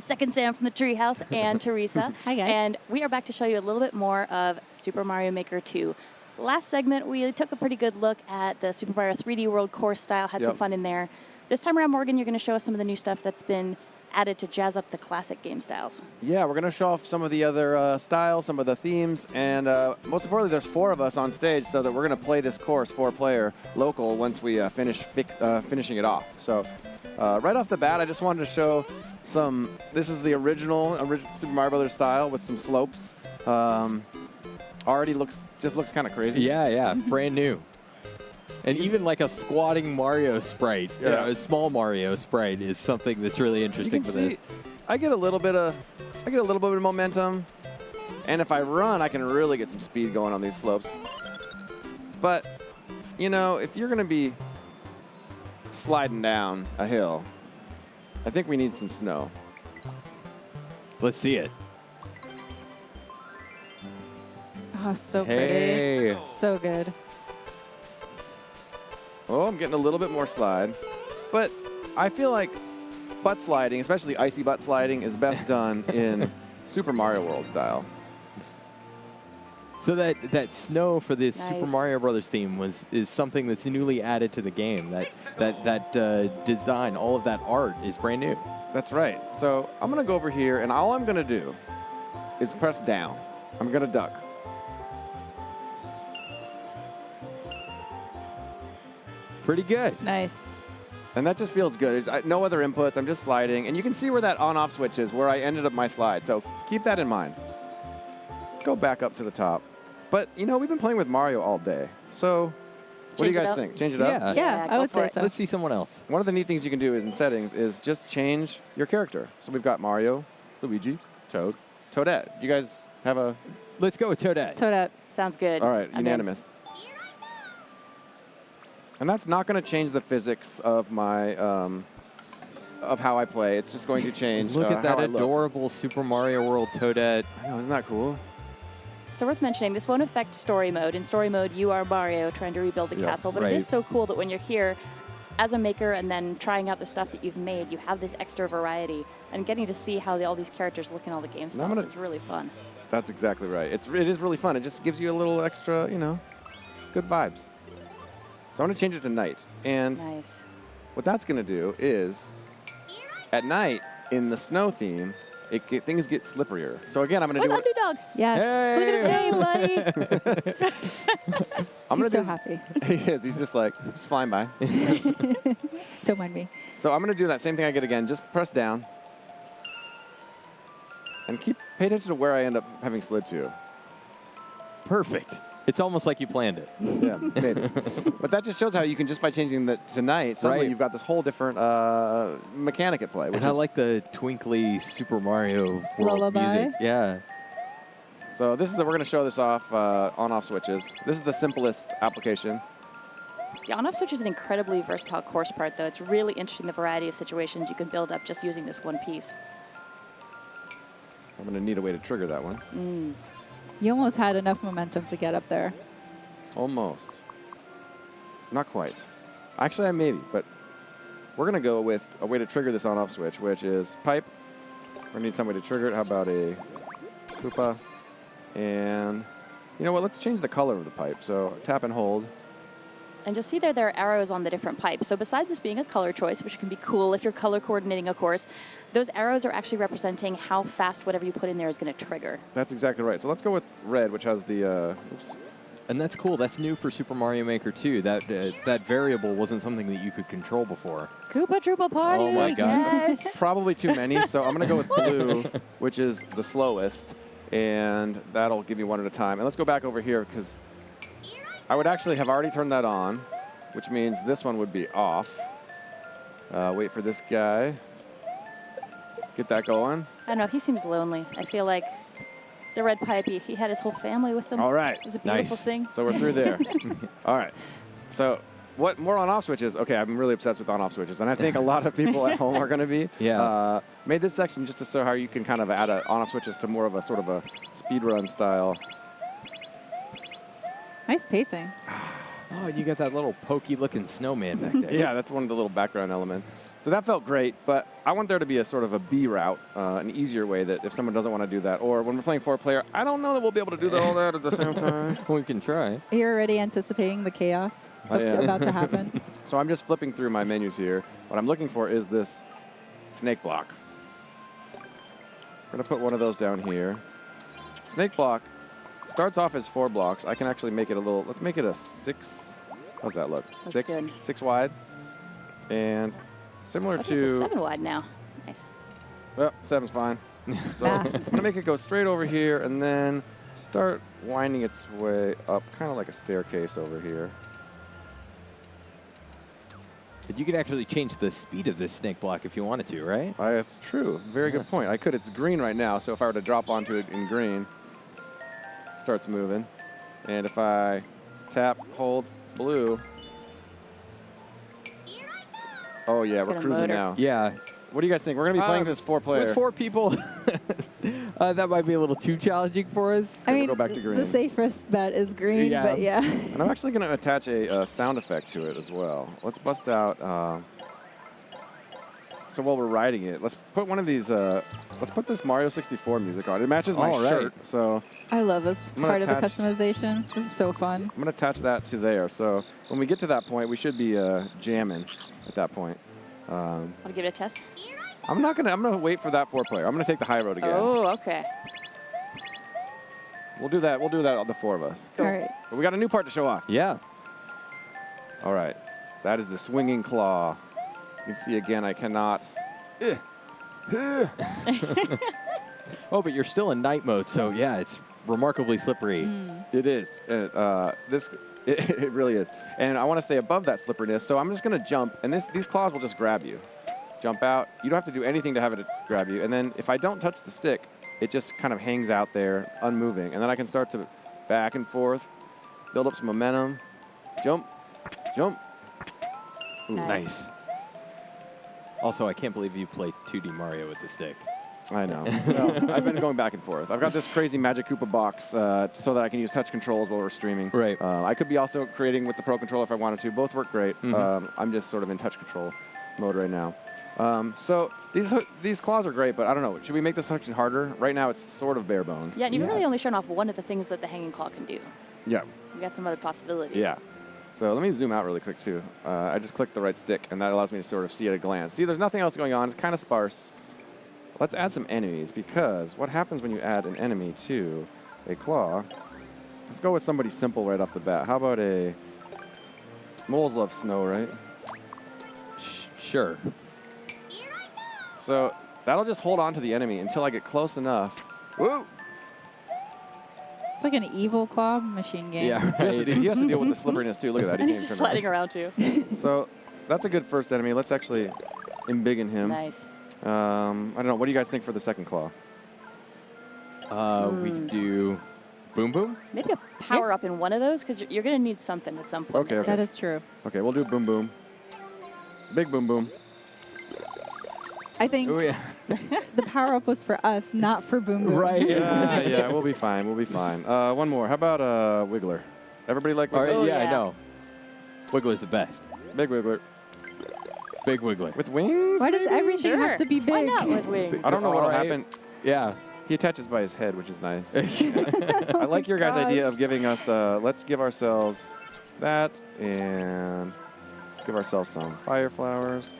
Second Sam from the Treehouse and Teresa. Hi, guys. And we are back to show you a little bit more of Super Mario Maker 2. Last segment, we took a pretty good look at the Super Mario 3D World course style, had some fun in there. This time around, Morgan, you're going to show us some of the new stuff that's been added to jazz up the classic game styles. Yeah, we're going to show off some of the other styles, some of the themes, and most importantly, there's 4 of us on stage, so that we're going to play this course 4-player local once we finishing it off. So right off the bat, I just wanted to show some. This is the original Super Mario Brothers style with some slopes. Already looks kind of crazy. Yeah, brand new. And even like a squatting Mario sprite, a small Mario sprite, is something that's really interesting for this. I get a little bit of momentum, and if I run, I can really get some speed going on these slopes. But you know, if you're going to be sliding down a hill, I think we need some snow. Let's see it. Oh, so pretty. So good. Oh, I'm getting a little bit more slide. But I feel like butt sliding, especially icy butt sliding, is best done in Super Mario World style. So that snow for this Super Mario Brothers theme is something that's newly added to the game. That design, all of that art is brand new. That's right. So I'm going to go over here, and all I'm going to do is press down. I'm going to duck. Pretty good. Nice. And that just feels good. No other inputs. I'm just sliding. And you can see where that on-off switch is, where I ended up my slide. So keep that in mind. Let's go back up to the top. But, you know, we've been playing with Mario all day. So what do you guys think? Change it up? Yeah, I would say so. Let's see someone else. One of the neat things you can do is in settings is just change your character. So we've got Mario, Luigi, Toad, Toadette. You guys have a... Let's go with Toadette. Toadette. Sounds good. All right, unanimous. And that's not going to change the physics of my of how I play. It's just going to change. Look at that adorable Super Mario World Toadette. I know, isn't that cool? So worth mentioning, this won't affect story mode. In story mode, you are Mario trying to rebuild the castle, but it is so cool that when you're here as a maker and then trying out the stuff that you've made, you have this extra variety, and getting to see how all these characters look in all the game styles is really fun. That's exactly right. It is really fun. It just gives you a little extra, you know, good vibes. So I'm going to change it to night. And what that's going to do is, at night, in the snow theme, things get slipperier. So again, I'm going to do What's up, new dog? Yes. Hey, buddy. He's so happy. He is. He's just like, just flying by. Don't mind me. So I'm going to do that same thing I did again. Just press down. And pay attention to where I end up having slid to. Perfect. It's almost like you planned it. Yeah, maybe. But that just shows how you can, just by changing the tonight, suddenly you've got this whole different mechanic at play. And I like the twinkly Super Mario World music. Yeah. So this is we're going to show this off on-off switches. This is the simplest application. The on-off switch is an incredibly versatile course part, though. It's really interesting the variety of situations you can build up just using this one piece. I'm going to need a way to trigger that one. You almost had enough momentum to get up there. Almost. Not quite. Actually, I maybe, but we're going to go with a way to trigger this on-off switch, which is pipe. We're going to need some way to trigger it. How about a Koopa? And you know what? Let's change the color of the pipe. So tap and hold. And you'll see there are arrows on the different pipes. So besides this being a color choice, which can be cool if you're color coordinating a course, those arrows are actually representing how fast whatever you put in there is going to trigger. That's exactly right. So let's go with red, which has the... And that's cool. That's new for Super Mario Maker 2. That variable wasn't something that you could control before. Koopa Troopa Party! Oh my God. Yes. Probably too many, so I'm going to go with blue, which is the slowest, and that'll give you one at a time. And let's go back over here, because I would actually have already turned that on, which means this one would be off. Wait for this guy. Get that going. I don't know. He seems lonely. I feel like the red pipe, he had his whole family with him. All right. It was a beautiful thing. So we're through there. All right. So what more on-off switches? Okay, I'm really obsessed with on-off switches, and I think a lot of people at home are going to be. Yeah. Made this section just to show how you can kind of add on-off switches to more of a sort of a speedrun style. Nice pacing. Oh, you got that little pokey-looking snowman back there. Yeah, that's one of the little background elements. So that felt great, but I want there to be a sort of a B route, an easier way that if someone doesn't want to do that, or when we're playing 4-player, I don't know that we'll be able to do all that at the same time. We can try. Are you already anticipating the chaos that's about to happen? So I'm just flipping through my menus here. What I'm looking for is this snake block. We're going to put one of those down here. Snake block starts off as 4 blocks. I can actually make it a little, let's make it a 6. How's that look? That's 6? good. 6 wide. And similar This to... is 7 wide now. Nice. Well, 7's fine. So I'm going to make it go straight over here and then start winding its way up, kind of like a staircase over here. But you could actually change the speed of this snake block if you wanted to, right? That's true. Very good point. I could. It's green right now, so if I were to drop onto it in green, it starts moving. And if I tap, hold, blue. Oh, yeah, we're Got a cruising motor. now. Yeah. What do you guys think? We're going to be playing this 4-player. With 4 people, that might be a little too challenging for us. I mean, go back to green. the safest bet is green, Yeah. but yeah. And I'm actually going to attach a sound effect to it as well. Let's bust out. So while we're riding it, let's put one of these. Let's put this Mario 64 music on. It matches my All right. shirt, so I love this gonna part of the attach- customization. This is so fun. I'm going to attach that to there. So when we get to that point, we should be jamming at that point. Want to give it a test? I'm gonna wait for that 4-player. I'm gonna take the high road again. Oh, okay. We'll do that on the 4 of us. All right. But we got a new part to show off. Yeah. All right. That is the swinging claw. You can see again, I cannot. Oh, but you're still in night mode, so yeah, it's remarkably slippery. It is. It really is. And I want to stay above that slipperiness, so I'm just going to jump, and these claws will just grab you. Jump out. You don't have to do anything to have it grab you. And then if I don't touch the stick, it just kind of hangs out there, unmoving. And then I can start to back and forth, build up some momentum, jump, jump. Ooh, Nice. Also, I can't believe you played 2D Mario with the stick. I know. Well, I've been going back and forth. I've got this crazy Magic Koopa box so that I can use touch controls while we're streaming. Right. I could be also creating with the Pro Controller if I wanted to. Both work great. I'm just sort of in touch control mode right now. So these claws are great, but I don't know. Should we make this section harder? Right now, it's sort of bare bones. Yeah, and you've really only shown off one of the things that the hanging claw can do. Yeah. We got some other possibilities. Yeah. So let me zoom out really quick, too. I just clicked the right stick, and that allows me to sort of see at a glance. See, there's nothing else going on. It's kind of sparse. Let's add some enemies, because what happens when you add an enemy to a claw? Let's go with somebody simple right off the bat. How about a... Moles love snow, right? Sure. So that'll just hold on to the enemy until I get close enough. Woo! It's like an evil claw machine game. Yeah. He has to deal with the slipperiness, too. Look at that. And He he's can't just turn sliding around too. So that's a good first enemy. Let's actually embiggen him. Nice. I don't know. What do you guys think for the second claw? We could do Boom Boom. Maybe a power up in one of those, because you're going to need something at some point. Okay, okay. That is true. Okay, we'll do Boom Boom. Big Boom Boom. I think Oh, yeah. the power up was for us, not for Boom Boom. Right. Yeah, we'll be fine. We'll be fine. One more. How about Wiggler? Everybody like All Wiggler? right, Oh, yeah, I yeah. know. Wiggler's the best. Big Wiggler. Big Wiggler. With wings? Why does maybe? everything Sure. have to be big? Why not with wings? I don't know what'll All right. happen. Yeah. He attaches by his head, which is nice. I like your guys' idea of giving us, let's give ourselves that, and let's give ourselves some fire flowers.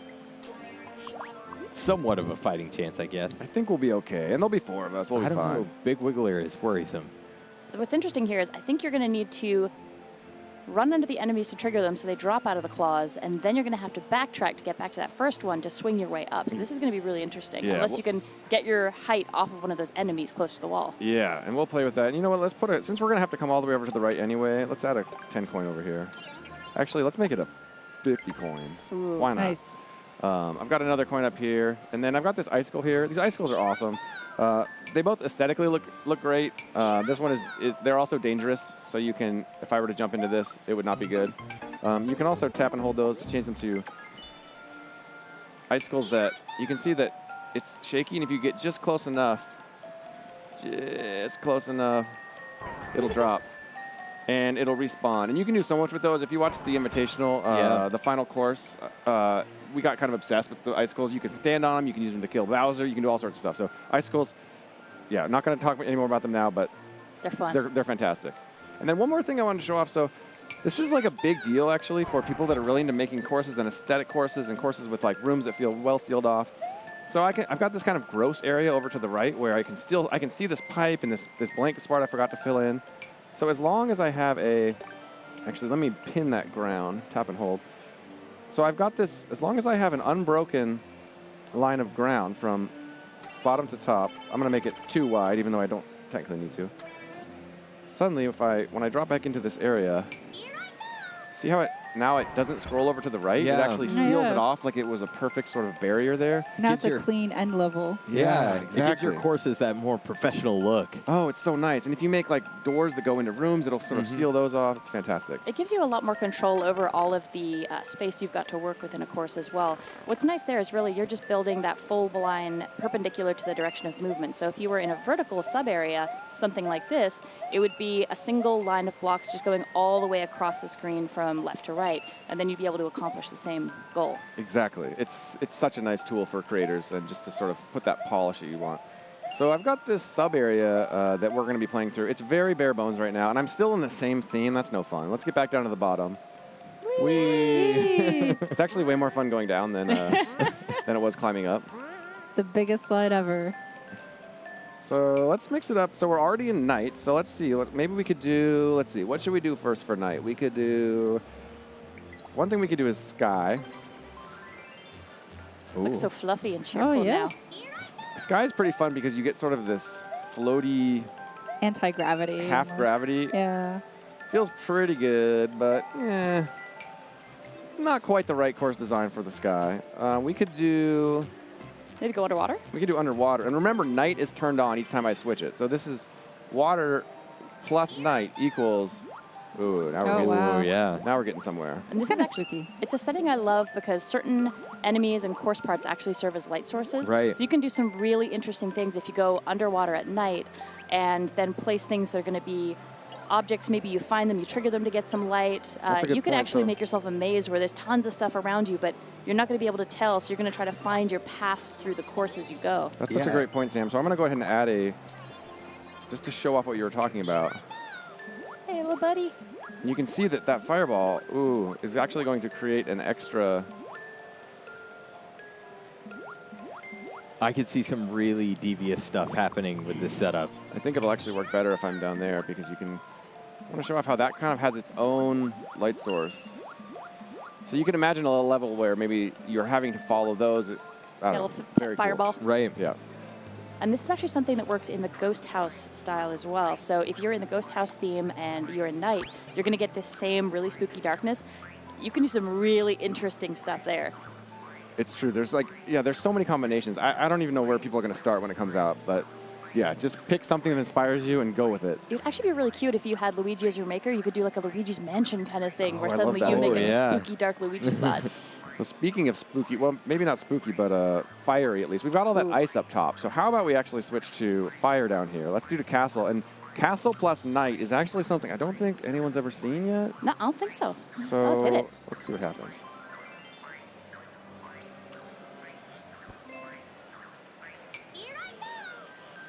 Somewhat of a fighting chance, I guess. I think we'll be okay, and there'll be 4 of us. We'll be I don't fine. know. Big Wiggler is worrisome. What's interesting here is I think you're going to need to run into the enemies to trigger them so they drop out of the claws, and then you're going to have to backtrack to get back to that first one to swing your way up. So this is going to be really interesting, Yeah, unless well- you can get your height off of one of those enemies close to the wall. Yeah, and we'll play with that. And you know what? Let's put it, since we're going to have to come all the way over to the right anyway, let's add a 10 coin over here. Actually, let's make it a 50 coin. Ooh, Why not? Nice. I've got another coin up here, and then I've got this icicle here. These icicles are awesome. They both aesthetically look great. This one is they're also dangerous, so you can, if I were to jump into this, it would not be good. You can also tap and hold those to change them to icicles that you can see that it's shaky, and if you get just close enough, it'll drop. And it'll respawn. And you can do so much with those. If you watch the Invitational, Yeah. the final course, we got kind of obsessed with the icicles. You can stand on them. You can use them to kill Bowser. You can do all sorts of stuff. So icicles, yeah, not going to talk anymore about them now, but they're fun. They're fantastic. And then one more thing I wanted to show off. So this is like a big deal, actually, for people that are really into making courses and aesthetic courses and courses with like rooms that feel well sealed off. So I've got this kind of gross area over to the right where I can see this pipe and this blank spot I forgot to fill in. So as long as I have actually let me pin that ground, tap and hold. So I've got this, as long as I have an unbroken line of ground from bottom to top, I'm going to make it too wide, even though I don't technically need to. Suddenly, when I drop back into this area, see how now it doesn't scroll over to the right? Yeah. It actually seals it off like it was a perfect sort of barrier there. Now it's a clean end level. Yeah, It gives exactly. your courses that more professional look. Oh, it's so nice. And if you make like doors that go into rooms, it'll sort of seal those off. It's fantastic. It gives you a lot more control over all of the space you've got to work with in a course as well. What's nice there is really you're just building that full line perpendicular to the direction of movement. So if you were in a vertical sub-area, something like this, it would be a single line of blocks just going all the way across the screen from left to right, and then you'd be able to accomplish the same goal. Exactly. It's such a nice tool for creators and just to sort of put that polish that you want. So I've got this sub area that we're going to be playing through. It's very bare bones right now, and I'm still in the same theme. That's no fun. Let's get back down to the bottom. Whee! It's actually way more fun going down than it was climbing up. The biggest slide ever. So let's mix it up. So we're already in night. So let's see. Maybe we could do. Let's see. What should we do first for night? We could do. One thing we could do is sky. Looks so fluffy and cheerful yeah. now. Sky is pretty fun because you get sort of this floaty Anti-gravity. half gravity. Yeah. Feels pretty good, but not quite the right course design for the sky. We could do Go underwater? We could do underwater. And remember, night is turned on each time I switch it. So this is water plus night equals. Ooh, now we're getting, wow. Oh, yeah. now we're getting somewhere. And this Kinda is actually, spooky. it's a setting I love because certain enemies and course parts actually serve as light sources. Right. So you can do some really interesting things if you go underwater at night and then place things that are going to be objects. Maybe you find them, you trigger them to get some light. That's a good You can point, actually so- make yourself a maze where there's tons of stuff around you, but you're not going to be able to tell, so you're going to try to find your path through the course as you go. That's such a Yeah. great point, Sam. So I'm going to go ahead and add just to show off what you were talking about. Hey, little buddy. You can see that that fireball, is actually going to create an extra. I could see some really devious stuff happening with this setup. I think it'll actually work better if I'm down there because you can. I want to show off how that kind of has its own light source. So you can imagine a level where maybe you're having to follow those. I don't know, Little very fireball. Cool. Right. Yeah. And this is actually something that works in the ghost house style as well. So if you're in the ghost house theme and you're in night, you're going to get this same really spooky darkness. You can do some really interesting stuff there. It's true. There's there's so many combinations. I don't even know where people are going to start when it comes out, but yeah, just pick something that inspires you and go with it. It would actually be really cute if you had Luigi as your maker. You could do like a Luigi's Mansion kind of thing where I love suddenly that. you make Oh, a yeah. spooky, dark Luigi spot. So speaking of spooky, well, maybe not spooky, but fiery at least. We've got all that Ooh. ice up top. So how about we actually switch to fire down here? Let's do the castle. And castle plus night is actually something I don't think anyone's ever seen yet. No, I don't think so. So Let's hit it. let's see what happens.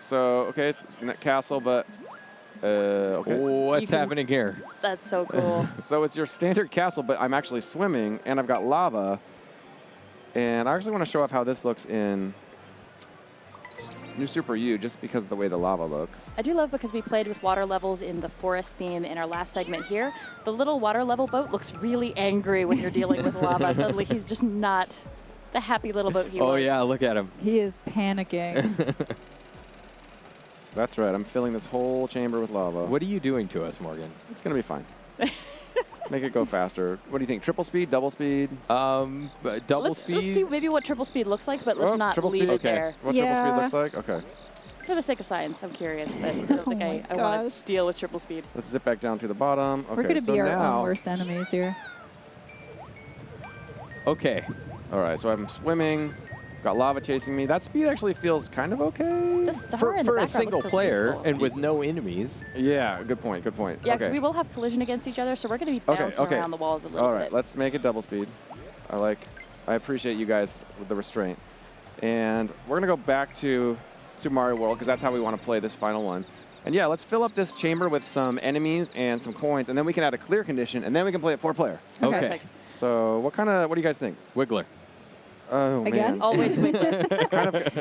So, okay, it's not castle, but, okay. What's You can- happening here? That's so cool. So it's your standard castle, but I'm actually swimming, and I've got lava. And I actually want to show off how this looks in New Super U, just because of the way the lava looks. I do love because we played with water levels in the forest theme in our last segment here. The little water level boat looks really angry when you're dealing with lava. Suddenly he's just not the happy little boat he was. Oh, yeah, look at him. He is panicking. That's right, I'm filling this whole chamber with lava. What are you doing to us, Morgan? It's going to be fine. Make it go faster. What do you think, triple speed, double speed? Double Let's speed. see maybe what triple speed looks like, but let's Oh, not triple leave speed? it Okay. there. What triple speed Yeah. looks like? Okay. For the sake of science, I'm curious, but I don't think Oh my I want gosh. to deal with triple speed. Let's zip back down to the bottom. Okay, We're going to so be our now, own worst enemies here. Okay. all right, so I'm swimming. Got lava chasing me. That speed actually feels kind of okay. The star For, in the for a background single looks so player peaceful. and with no enemies. Yeah, good point, good point. Yeah, okay. because we will have collision against each other, so we're going to be Okay, bouncing okay. around the walls a little All right, bit. let's make it double speed. I like I appreciate you guys with the restraint. And we're going to go back to Super Mario World because that's how we want to play this final one. And yeah, let's fill up this chamber with some enemies and some coins, and then we can add a clear condition, and then we can play it 4-player. Okay. Perfect. So what do you guys think? Wiggler. Oh, Again? man. Always Wiggler. It's kind of,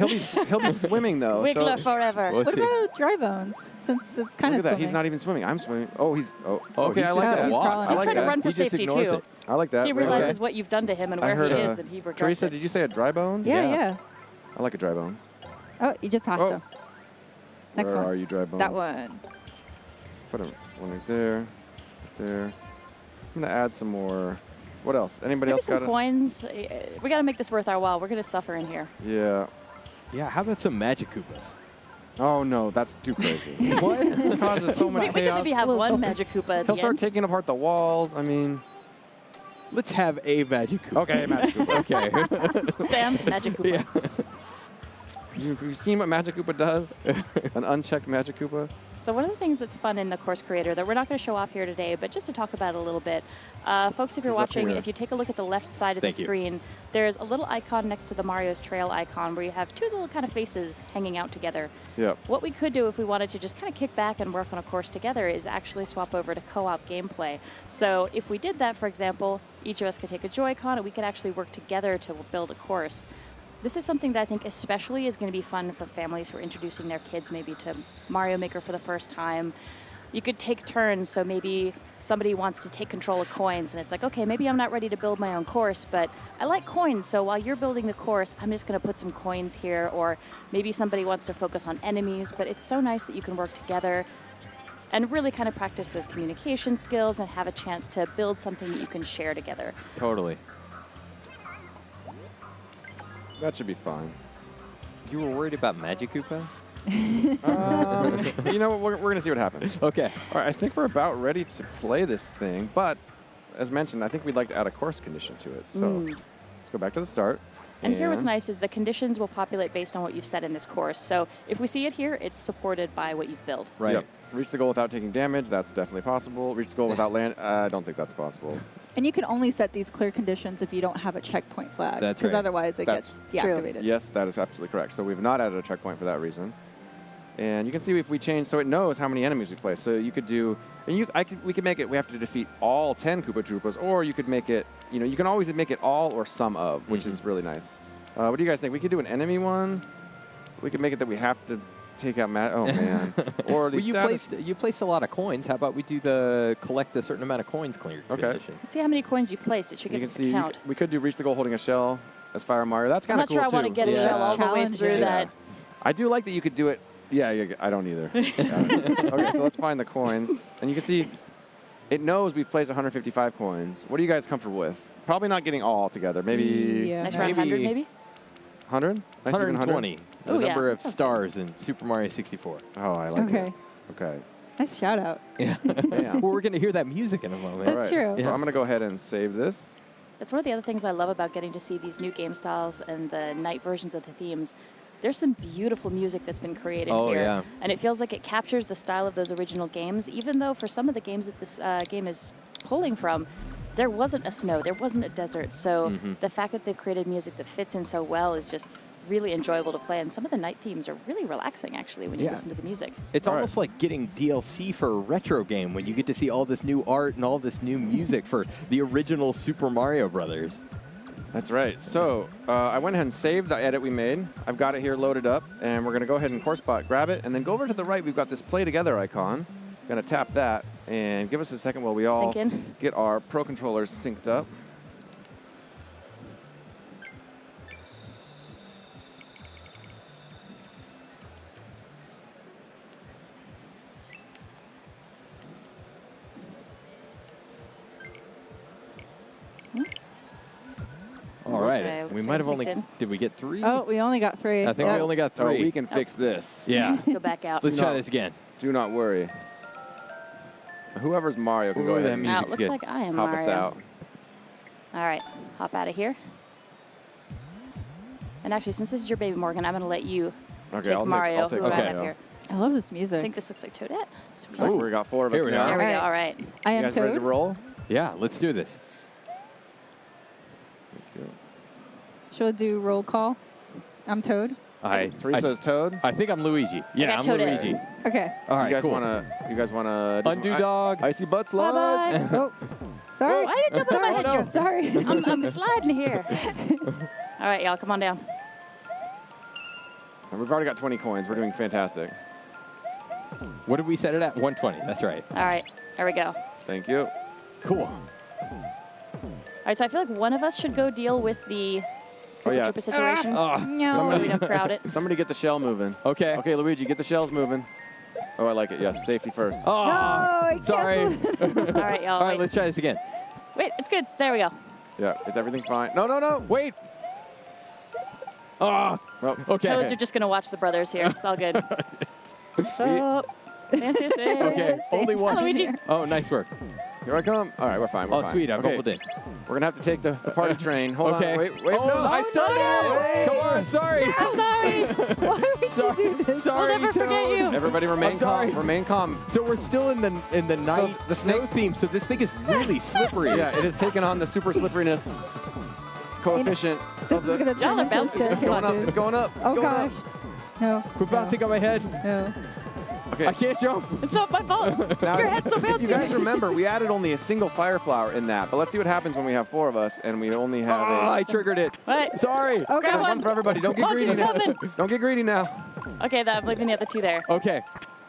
he'll be swimming, though. Wiggler so forever. We'll What see. about dry bones? Since it's kind look of at that. swimming. He's not even swimming. I'm swimming. Oh, Oh, okay, he's I like just that. gonna walk. crawling. I He's like trying to that. run for He just safety, ignores too. it. I like that. He Really realizes good. what you've done to him and I where heard he is, and he regrets Teresa, it. did you say a dry bones? Yeah, Yeah. yeah. I like a dry bones. Oh, you just passed Oh. him. Next Where one. are you, dry bones? That one. Put one right there. Right there. I'm going to add some more. What else? Anybody Maybe else got some it? coins. We got to make this worth our while. We're going to suffer in here. Yeah. Yeah, how about some Magic Koopas? Oh, no, that's too crazy. What? It causes so much We could chaos. maybe have one Magic Koopa at He'll the start end. taking apart the walls. I mean, Let's have a Magic Koopa. okay, Magic Koopa. Okay. Sam's Magic Koopa. Yeah. You've seen what Magic Koopa does? An unchecked Magic Koopa? So one of the things that's fun in the course creator that we're not going to show off here today, but just to talk about it a little bit, folks, if you're He's up watching, here. if you take a look at the left side of Thank the you. screen, there's a little icon next to the Mario's Trail icon where you have two little kind of faces hanging out together. Yep. What we could do if we wanted to just kind of kick back and work on a course together is actually swap over to co-op gameplay. So if we did that, for example, each of us could take a Joy-Con and we could actually work together to build a course. This is something that I think especially is going to be fun for families who are introducing their kids maybe to Mario Maker for the first time. You could take turns, so maybe somebody wants to take control of coins, and it's like, okay, maybe I'm not ready to build my own course, but I like coins, so while you're building the course, I'm just going to put some coins here, or maybe somebody wants to focus on enemies, but it's so nice that you can work together and really kind of practice those communication skills and have a chance to build something that you can share together. Totally. That should be fine. You were worried about Magic Koopa? You know what? We're going to see what happens. Okay. All right, I think we're about ready to play this thing, but as mentioned, I think we'd like to add a course condition to it. So let's go back to the start. And here what's nice is the conditions will populate based on what you've set in this course. So if we see it here, it's supported by what you've built. Right. Yep. Reach the goal without taking damage. That's definitely possible. Reach the goal without land. I don't think that's possible. And you can only set these clear conditions if you don't have a checkpoint flag. That's Because right. otherwise it That's gets deactivated. Yes, that is absolutely correct. So we've not added a checkpoint for that reason. And you can see if we change, so it knows how many enemies we play. So you could do, and we could make it, we have to defeat all 10 Koopa Troopas, or you could make it, you can always make it all or some of, which is really nice. What do you guys think? We could do an enemy one. We could make it that we have to take out oh man. Or the Well, you placed a lot of coins. How about we do the collect a certain amount of coins clear Okay. condition? Let's see how many coins you placed. It should You give can us see, a count. we could do reach the goal holding a shell as Fire Mario. That's I'm kind of not cool sure I too. want to get a Yeah. shell all the way Challenging. through that. I do like that you could do it. Yeah, I don't either. Okay, so let's find the coins. And you can see it knows we've placed 155 coins. What are you guys comfortable with? Probably not getting all together. Maybe Yeah. Nice no. round 100 maybe? 100? Nice even 120. The Ooh, yeah, number that of sounds stars in Super Mario 64. Oh, I like Okay. it. Okay. Nice shout out. Yeah. Damn. Well, we're going to hear that music in a moment. That's All right. true. So Yeah. I'm going to go ahead and save this. That's one of the other things I love about getting to see these new game styles and the night versions of the themes. There's some beautiful music that's been created Oh, here. yeah. And it feels like it captures the style of those original games, even though for some of the games that this game is pulling from, there wasn't a snow, there wasn't a desert. So the fact that they've created music that fits in so well is just really enjoyable to play. And some of the night themes are really relaxing, actually, when you Yeah. listen to the music. It's All right. almost like getting DLC for a retro game when you get to see all this new art and all this new music for the original Super Mario Brothers. That's right. So I went ahead and saved the edit we made. I've got it here loaded up, and we're going to go ahead and course spot, grab it, and then go over to the right. We've got this play together icon. Going to tap that, and give us a second while we all Sink in. get our Pro controllers synced up. All right. Okay, We looks might have like only. synced in. Did we get 3? Oh, we only got 3. I think we only got Oh, 3. we can fix this. Yeah. Let's go back out. Let's try No. this again. Do not worry. Whoever's Mario can Ooh, go ahead that and music's Now, it looks good. like I am pop Mario. us out. All right, hop out of here. And actually, since this is your baby, Morgan, I'm going to let you Okay, take I'll Mario, take who I Okay. have here. I love this I music. think this looks like Toadette. Looks like we got 4 of us Here we now. are. There we go. All All right. I You am guys ready to Toad. roll? Yeah, let's do this. Thank you. She'll do roll call. I'm Toad. Teresa's Toad. I think I'm Luigi. Yeah, I'm Toadette. Luigi. Okay. All right, You guys cool. wanna do Undo some dog. icy butt slide? Bye-bye. Oh, sorry. Why are you jumping on my head, no. Joe? Sorry. I'm sliding here. All right, y'all, come on down. And we've already got 20 coins. We're doing fantastic. What did we set it at? 120. That's right. All right, there we go. Thank you. Cool. All right, so I feel like one of us should go deal with the Oh, yeah. Koopa situation. Oh, So we don't crowd it. Somebody get the shell moving. okay. Okay, Luigi, get the shells moving. Oh, I like it. Yes, safety first. Oh, No, I sorry. All right, y'all. All right, wait. let's try this again. Wait, it's good. There we go. Yeah, is everything fine? No, no, no. Wait. Oh, Well, okay. Toads are just going to watch the brothers here. It's all good. So, fancy say. Okay, only one. Luigi. Oh, nice work. here I come. All right, we're fine. We're Oh, fine. sweet. I'm okay. coupled in. We're gonna have to take the party train. Hold Okay. on. Wait. Oh, No. I started it. Come on. Sorry. I'm sorry. Why would you do this? Sorry, We'll never forget Toad. you. Everybody remain I'm sorry. calm. Remain calm. So we're still in the night the snow snake- theme. So this thing is really slippery. Yeah, it has taken on the super slipperiness coefficient. This of is the, going to Y'all turn are into a bouncing. It's It's going up. staircase. It's going up. It's Oh, going gosh. No. Quit bouncing on my head. No. Up. Okay. I can't jump. It's not my fault. Now, Your head's so if you guys bouncy. remember, we added only a single fire flower in that. But let's see what happens when we have 4 of us and we only have Oh, a. I triggered it. What? Sorry. Okay. Grab One one. for everybody. Don't get Launch is greedy now. coming. Don't get greedy now. Okay, I'm leaving the other 2 there. Okay.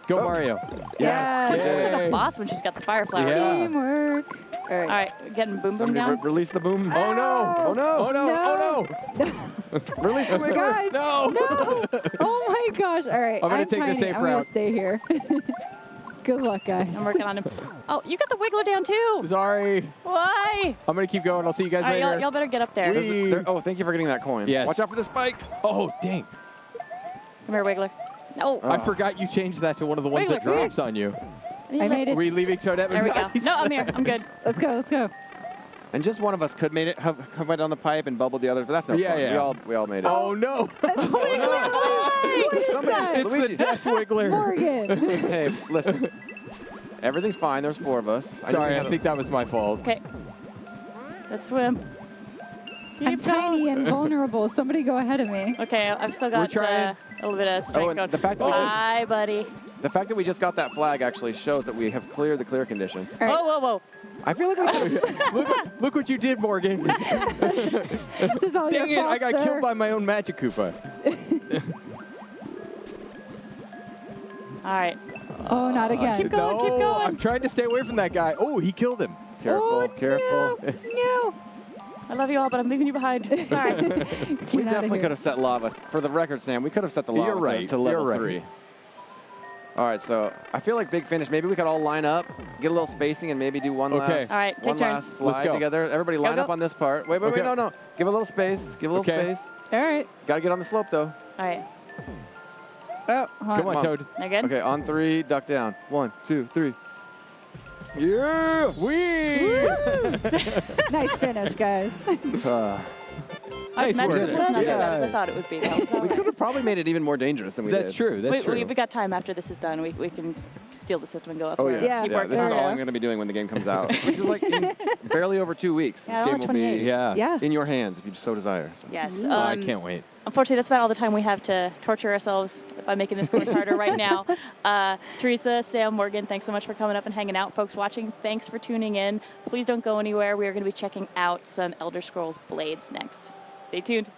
Go Oh. Mario. Yes. Toad looks like Yay. a boss when she's got the fire flower. Yeah. Teamwork. All right. All right, getting boom boom Somebody down. release the boom. Oh no. Oh no. Oh no. No. Oh no. Release the wiggler. Guys. No. No. Oh, my gosh. All right. I'm gonna take the tiny. safe I'm gonna route. stay here. Good luck, guys. I'm working on him. Oh, you got the wiggler down too. Sorry. Why? I'm gonna keep going. I'll see you guys All right, later. y'all better get up there. Whee! Oh, thank you for getting that coin. Yes. Watch out for the spike. Oh dang. Come here, wiggler. No. Oh. I forgot you changed that to one of the ones Wait, that look, drops on you. I made Are it. we leaving Toadette? There we go. Nice. No, I'm here. I'm good. Let's go. Let's go. And just one of us could made it, have went down the pipe and bubbled the others, but that's no Yeah, fun. yeah. We all made it. Oh no. What is that? It's the Luigi. death wiggler. Morgan. Hey, listen. Everything's fine. There's 4 of us. Sorry, I think that was my fault. Okay. Let's swim. I'm Keep tiny going. and vulnerable. Somebody go ahead of me. Okay, I've still got trying. a little bit of strength and going. the fact that we did- Hi, buddy. The fact that we just got that flag actually shows that we have cleared the clear condition. All right. Whoa, whoa, whoa. I feel like we could Look what you did, Morgan. This is all Dang your it, fault, I got sir. killed by my own Magic Koopa. All right. Oh, not again. keep going, keep No, going. I'm trying to stay away from that guy. Oh, he killed him. Careful, Oh, careful. No. I love you all, but I'm leaving you behind. Sorry. We Get outta definitely here. could have set lava. For the record, Sam, we could have set the lava You're right, to level you're right. 3. All right, so I feel like big finish. Maybe we could all line up, get a little spacing, and maybe do one Okay. last. All right, take one turns. last slide Let's go. together. Everybody line go. up on this part. Wait, Okay. no. Give a little space. Give a little Okay. space. All right. Got to get on the slope though. All right. Oh, Come on, Come on. Toad. Now good? Okay, on 3, duck down. 1, 2, 3. Yeah. Wee! Nice finish, guys. Our Nice magic work. was not as Yeah. bad as I thought it would be. That was all We right. could have probably made it even more dangerous than we That's did. true. That's true. We got time after this is done. We can steal the system and go Oh elsewhere. yeah, Yeah. Keep yeah. working. This is There all you I'm go. going to be doing when the game comes out, which is like in barely over 2 weeks. Yeah, This game only will be 28. Yeah. Yeah. in your hands if you so desire. So. Yes. Oh, I can't wait. Unfortunately, that's about all the time we have to torture ourselves by making this course harder right now. Teresa, Sam, Morgan, thanks so much for coming up and hanging out. Folks watching, thanks for tuning in. Please don't go anywhere. We are going to be checking out some Elder Scrolls Blades next. Stay tuned.